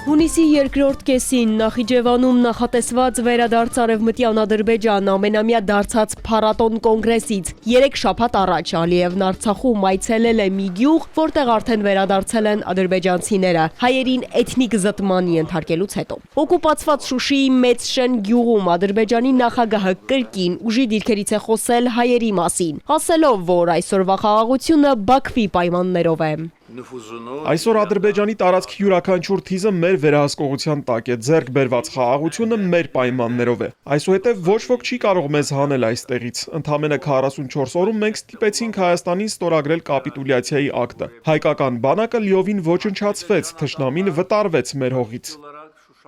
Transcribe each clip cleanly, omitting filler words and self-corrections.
Հունիսի երկրորդ կեսին Նախիջևանում նախատեսված վերադարձ Արևմտյան Ադրբեջան ամենամյա դարձած փառատոն կոնգրեսից 3 շաբաթ առաջ Ալիևն Արցախում այցելել է մի գյուղ, որտեղ արդեն վերադարձել են ադրբեջանցիները, հայերին էթնիկ զտման ենթարկելուց հետո։ Օկուպացված Շուշիի Մեծշեն գյուղում Ադրբեջանի նախագահը կրկին ուժի դիրքերից է խոսել հայերի մասին, ասելով, որ այսօրվա խաղաղությունը Բաքվի պայմաններով է։ Այսօր Ադրբեջանի տարածքի յուրաքանչյուր թիզը մեր վերահսկողության տակ է, ձեռք բերված խաղաղությունը մեր պայմաններով է։ Այսուհետև ոչ ոք չի կարող մեզ հանել այստեղից։ Ընդամենը 44 օրում մենք ստիպեցինք Հայաստանին ստորագրել կապիտուլյացիայի ակտը։ Հայկական բանակը լիովին ոչնչացվեց, թշնամին վտարվեց մեր հողից։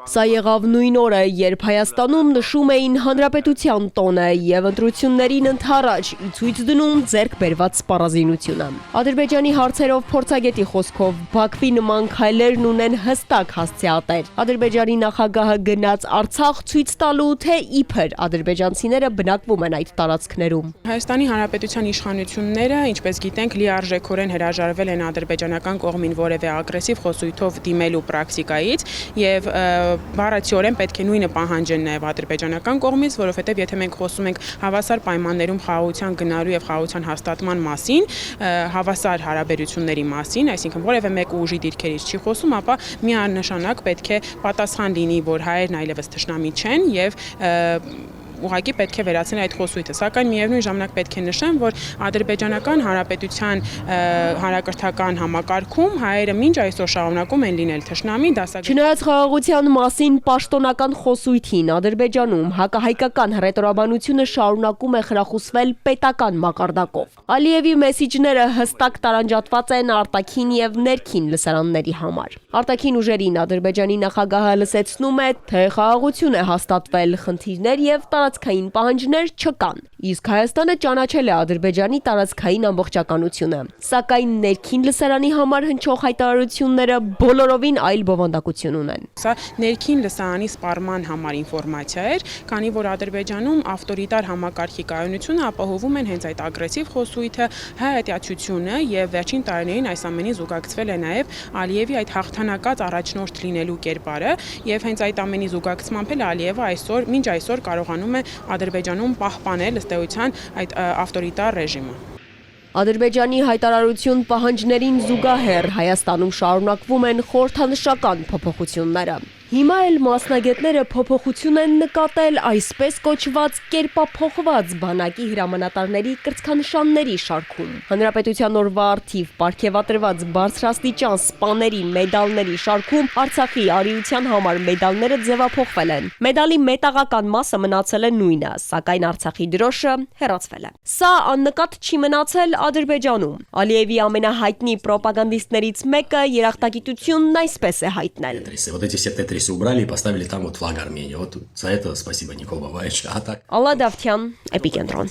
Սա եղավ նույն օրը, երբ Հայաստանում նշում էին Հանրապետության տոնը և ընտրություններին ընդառաջ ի ցույց դնում ձեռք բերված սպառազինությունը։ Ադրբեջանի հարցերով փորձագետի խոսքով Բաքվի նման քայլերն ունեն հստակ հասցեատեր։ Ադրբեջանի նախագահը գնաց Արցախ ցույց տալու, թե իբր ադրբեջանցիները բնակվում են այդ տարածքներում։ Հայաստանի Հանրապետության իշխանությունները, ինչպես գիտենք, լիարժեքորեն հրաժարվել են ադրբեջանական կողմին որևէ ագրեսիվ խոսույթով դիմելու պրակտիկայից եւ բառացիորեն պետք է նույնը պահանջեն նաև ադրբեջանական կողմից, որովհետև եթե մենք խոսում ենք հավասար պայմաններում խաղաղության գնալու եւ խաղաղության հաստատման մասին, հավասար հարաբերությունների մասին, այսինքն որևէ մեկը ուժի դիրքերից չի խոսում, ապա միանշանակ պետք է պատասխան լինի, որ հայերն այլևս թշնամի չեն եւ ուղղակի պետք է վերացնել այդ խոսույթը, սակայն միևնույն ժամանակ պետք է նշեմ, որ ադրբեջանական հանրապետության հանրակրթական համակարգում հայերը մինչ այսօր շարունակում են լինել թշնամի, Չնայած խաղաղության մասին պաշտոնական խոսույթին Ադրբեջանում հակահայկական հռետորաբանությունը շարունակում է խրախուսվել պետական մակարդակով։ Ալիևի մեսիջները հստակ տարանջատված են արտաքին եւ ներքին լսարանների համար։ Արտաքին ուժերին Ադրբեջանի նախագահը լսեցնում է, թե խաղաղություն է հաստատվել, խնդիրներ եւ տարածքային պահանջներ չկան, իսկ Հայաստանը ճանաչել է Ադրբեջանի տարածքային ամբողջականությունը, սակայն ներքին լսարանի համար հնչող հայտարարությունները բոլորովին այլ բովանդակություն ունեն։ Սա ներքին լսարանի սպառման համար ինֆորմացիա էր, քանի որ Ադրբեջանում ավտորիտար համակարգի կայունությունը ապահովում են հենց այդ ագրեսիվ խոսույթը, հայատյացությունը եւ վերջին տարիներին այս ամենին զուգակցվել է նաեւ Ալիևի այդ հաղթանակած առաջնորդ լինելու կերպարը եւ հենց այդ ամենի զուգակցմամբ էլ Ալիևը այսօր մինչ այսօր կարողանում է Ադրբեջանում պահպանել ըստ էության այդ ավտորիտար ռեժիմը։ Ադրբեջանի հայտարարություն պահանջներին զուգահեռ Հայաստանում շարունակվում են խորհրդանշական փոփոխությունները։ Հիմա էլ մասնագետները փոփոխություն են նկատել այսպես կոչված կերպափոխված բանակի հրամանատարների կրծքանշանների շարքում։ Հանրապետության օրվա առթիվ պարգևատրված բարձրաստիճան սպաների մեդալների շարքում Արցախի արիության համար մեդալները ձևափոխվել են։ Մեդալի մետաղական մասը մնացել է նույնը, սակայն Արցախի դրոշը հեռացվել է։ Սա աննկատ չի մնացել Ադրբեջանում։ Ալիևի ամենահայտնի պրոպագանդիստներից մեկը երախտագիտությունն այսպես է հայտնել։ Убрали и поставили там вот флаг Армении. Вот за это спасибо Никол Бабаевич. А так... Алла Давтян, Эпикентрон.